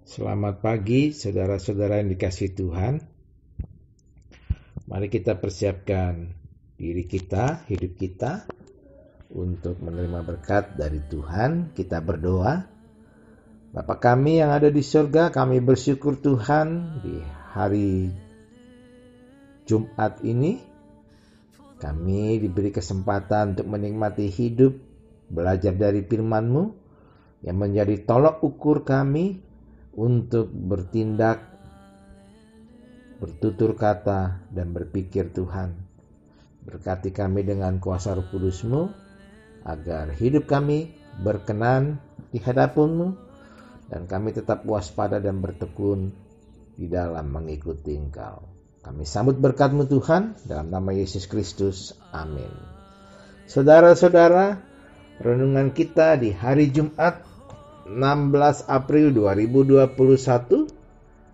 Selamat pagi saudara-saudara yang dikasihi Tuhan. Mari kita persiapkan diri kita, hidup kita untuk menerima berkat dari Tuhan. Kita berdoa. Bapa kami yang ada di surga, kami bersyukur Tuhan di hari Jumat ini kami diberi kesempatan untuk menikmati hidup, belajar dari firman-Mu yang menjadi tolok ukur kami untuk bertindak, bertutur kata, dan berpikir Tuhan. Berkati kami dengan kuasa Roh Kudus-Mu, agar hidup kami berkenan di hadapan-Mu, dan kami tetap waspada dan bertekun di dalam mengikuti Engkau. Kami sambut berkat-Mu Tuhan, dalam nama Yesus Kristus. Amin. Saudara-saudara, renungan kita di hari Jumat 16 April 2021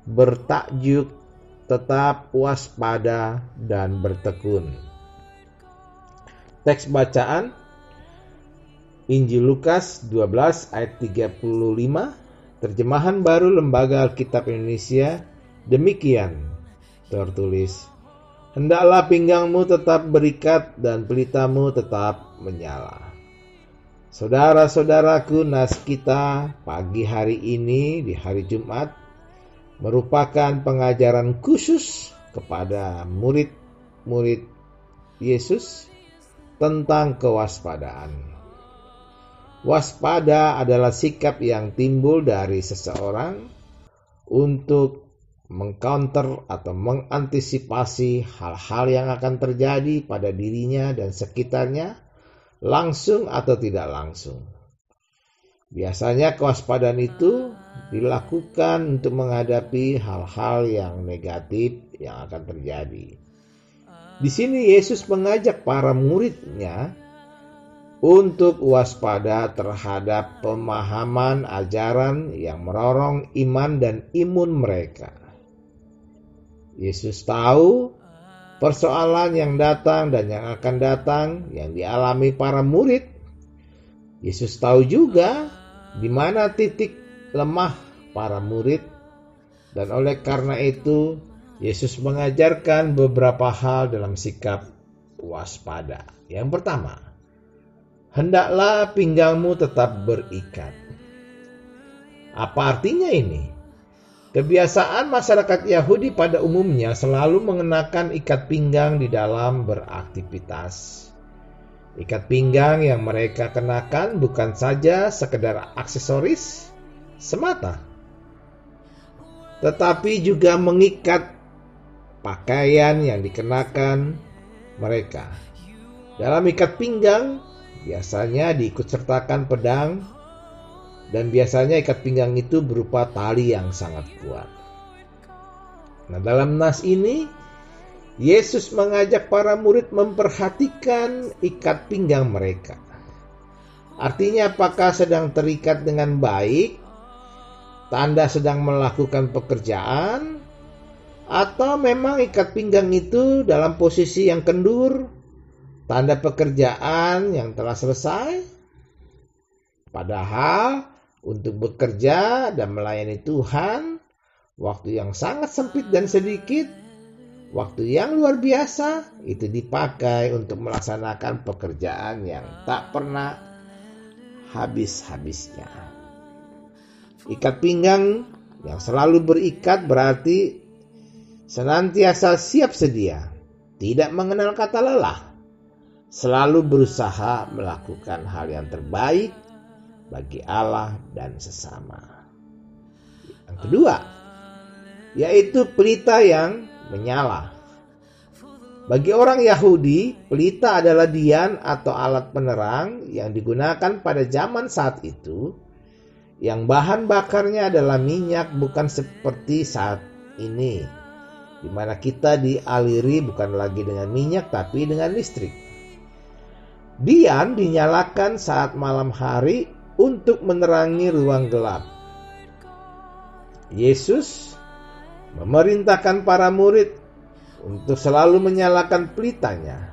bertajuk tetap waspada dan bertekun. Teks bacaan Injil Lukas 12 ayat 35, terjemahan baru Lembaga Alkitab Indonesia. Demikian tertulis, hendaklah pinggangmu tetap berikat dan pelitamu tetap menyala. Saudara-saudaraku, nas kita pagi hari ini di hari Jumat merupakan pengajaran khusus kepada murid-murid Yesus tentang kewaspadaan. Waspada adalah sikap yang timbul dari seseorang untuk mengcounter atau mengantisipasi hal-hal yang akan terjadi pada dirinya dan sekitarnya, langsung atau tidak langsung. Biasanya kewaspadaan itu dilakukan untuk menghadapi hal-hal yang negatif yang akan terjadi. Di sini Yesus mengajak para muridnya untuk waspada terhadap pemahaman ajaran yang merorong iman dan imun mereka. Yesus tahu persoalan yang datang dan yang akan datang yang dialami para murid. Yesus tahu juga di mana titik lemah para murid, dan oleh karena itu Yesus mengajarkan beberapa hal dalam sikap waspada. Yang pertama, hendaklah pinggangmu tetap berikat. Apa artinya ini? Kebiasaan masyarakat Yahudi pada umumnya selalu mengenakan ikat pinggang di dalam beraktivitas. Ikat pinggang yang mereka kenakan bukan saja sekedar aksesoris semata, tetapi juga mengikat pakaian yang dikenakan mereka. Dalam ikat pinggang biasanya diikutsertakan pedang, dan biasanya ikat pinggang itu berupa tali yang sangat kuat. Nah, dalam nas ini, Yesus mengajak para murid memperhatikan ikat pinggang mereka. Artinya, apakah sedang terikat dengan baik, tanda sedang melakukan pekerjaan, atau memang ikat pinggang itu dalam posisi yang kendur, tanda pekerjaan yang telah selesai? Padahal untuk bekerja dan melayani Tuhan, waktu yang sangat sempit dan sedikit, waktu yang luar biasa itu dipakai untuk melaksanakan pekerjaan yang tak pernah habis-habisnya. Ikat pinggang yang selalu berikat berarti senantiasa siap sedia, tidak mengenal kata lelah, selalu berusaha melakukan hal yang terbaik bagi Allah dan sesama. Yang kedua, yaitu pelita yang menyala. Bagi orang Yahudi, pelita adalah dian atau alat penerang yang digunakan pada zaman saat itu, yang bahan bakarnya adalah minyak, bukan seperti saat ini, di mana kita dialiri bukan lagi dengan minyak tapi dengan listrik. Dian dinyalakan saat malam hari untuk menerangi ruang gelap. Yesus memerintahkan para murid untuk selalu menyalakan pelitanya.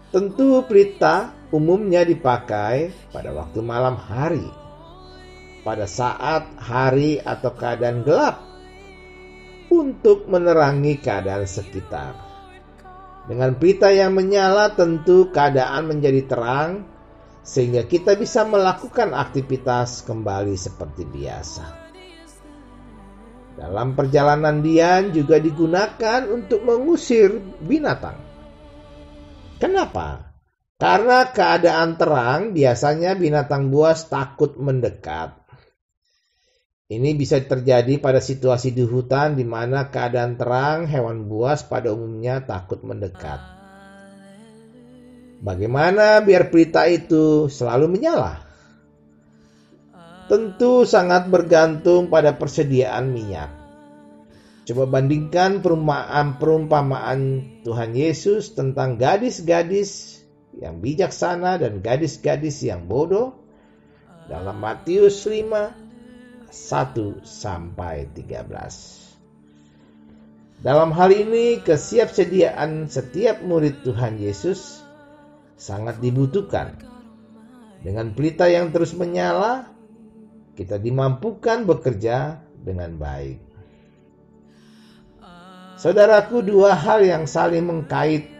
Tentu pelita umumnya dipakai pada waktu malam hari. pada saat hari atau keadaan gelap untuk menerangi keadaan sekitar. Dengan pelita yang menyala tentu keadaan menjadi terang sehingga kita bisa melakukan aktivitas kembali seperti biasa. Dalam perjalanan Dian juga digunakan untuk mengusir binatang. Kenapa? Karena keadaan terang biasanya binatang buas takut mendekat. Ini bisa terjadi pada situasi di hutan di mana keadaan terang, hewan buas pada umumnya takut mendekat. Bagaimana biar pelita itu selalu menyala? Tentu sangat bergantung pada persediaan minyak. Coba bandingkan perumpamaan Tuhan Yesus tentang gadis-gadis yang bijaksana dan gadis-gadis yang bodoh dalam Matius 5, 1-13. Dalam hal ini, kesiapsediaan setiap murid Tuhan Yesus sangat dibutuhkan. Dengan pelita yang terus menyala, kita dimampukan bekerja dengan baik. Saudaraku, dua hal yang saling mengkait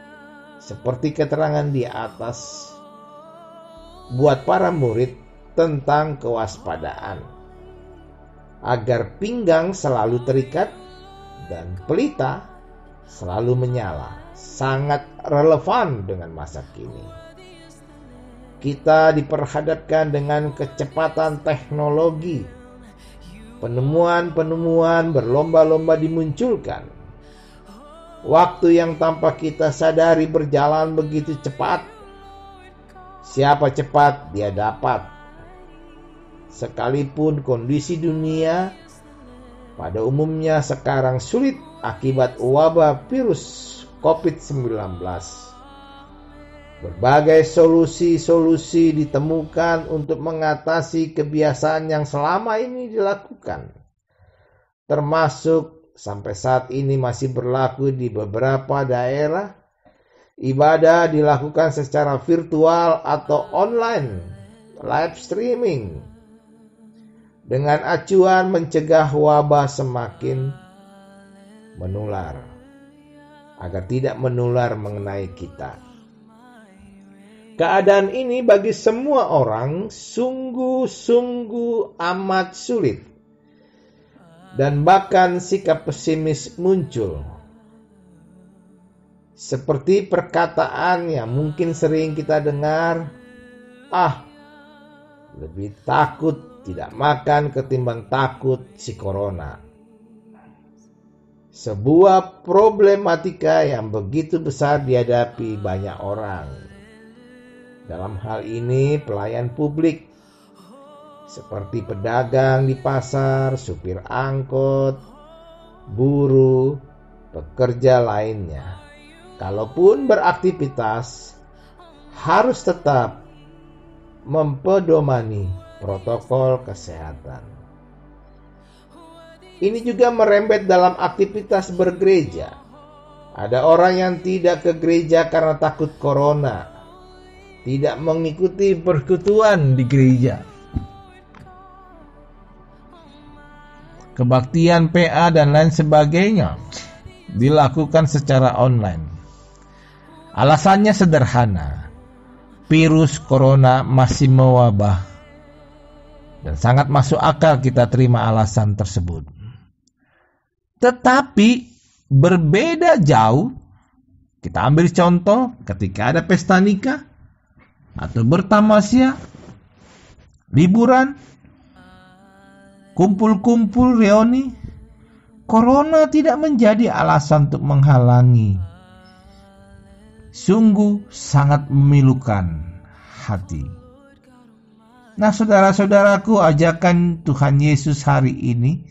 seperti keterangan di atas buat para murid tentang kewaspadaan agar pinggang selalu terikat dan pelita selalu menyala, sangat relevan dengan masa kini. Kita diperhadapkan dengan kecepatan teknologi. Penemuan-penemuan berlomba-lomba dimunculkan. Waktu yang tanpa kita sadari berjalan begitu cepat. Siapa cepat, dia dapat. Sekalipun kondisi dunia pada umumnya sekarang sulit akibat wabah virus COVID-19. Berbagai solusi-solusi ditemukan untuk mengatasi kebiasaan yang selama ini dilakukan. Termasuk sampai saat ini masih berlaku di beberapa daerah. Ibadah dilakukan secara virtual atau online, live streaming. Dengan acuan mencegah wabah semakin menular, agar tidak menular mengenai kita. Keadaan ini bagi semua orang sungguh-sungguh amat sulit. Dan bahkan sikap pesimis muncul. Seperti perkataan yang mungkin sering kita dengar, lebih takut tidak makan ketimbang takut si corona. Sebuah problematika yang begitu besar dihadapi banyak orang. Dalam hal ini pelayan publik seperti pedagang di pasar, supir angkot, buruh, pekerja lainnya. Kalaupun beraktivitas harus tetap mempedomani protokol kesehatan. Ini juga merembet dalam aktivitas bergereja. Ada orang yang tidak ke gereja karena takut corona. Tidak mengikuti persekutuan di gereja. Kebaktian PA dan lain sebagainya dilakukan secara online. Alasannya sederhana. Virus corona masih mewabah. Dan sangat masuk akal kita terima alasan tersebut. Tetapi berbeda jauh. Kita ambil contoh ketika ada pesta nikah atau bertamasya, liburan, kumpul-kumpul reuni, corona tidak menjadi alasan untuk menghalangi. Sungguh sangat memilukan hati. Nah, saudara-saudaraku, ajakan Tuhan Yesus hari ini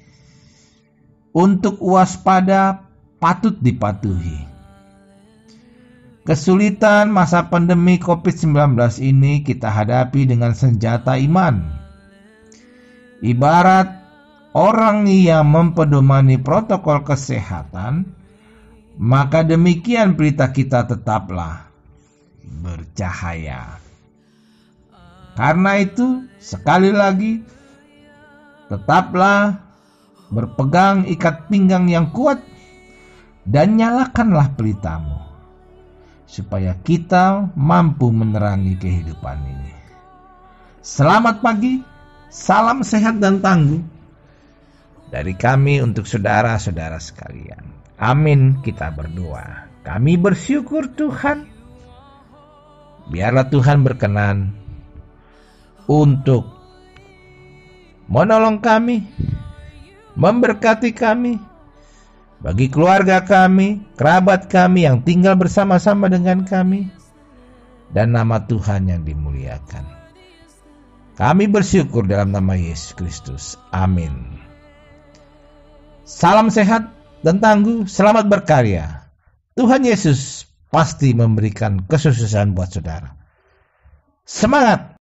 untuk waspada patut dipatuhi. Kesulitan masa pandemi COVID-19 ini kita hadapi dengan senjata iman. Ibarat orang yang mempedomani protokol kesehatan, maka demikian pelita kita tetaplah bercahaya. Karena itu, sekali lagi, Tetaplah berpegang ikat pinggang yang kuat dan nyalakanlah pelitamu, supaya kita mampu menerangi kehidupan ini. Selamat pagi, salam sehat dan tangguh dari kami untuk saudara-saudara sekalian. Amin, kita berdoa. Kami bersyukur Tuhan. Biarlah Tuhan berkenan untuk menolong kami, memberkati kami, bagi keluarga kami, kerabat kami yang tinggal bersama-sama dengan kami, dan nama Tuhan yang dimuliakan. Kami bersyukur dalam nama Yesus Kristus. Amin. Salam sehat dan tangguh, selamat berkarya. Tuhan Yesus pasti memberikan kesuksesan buat saudara. Semangat!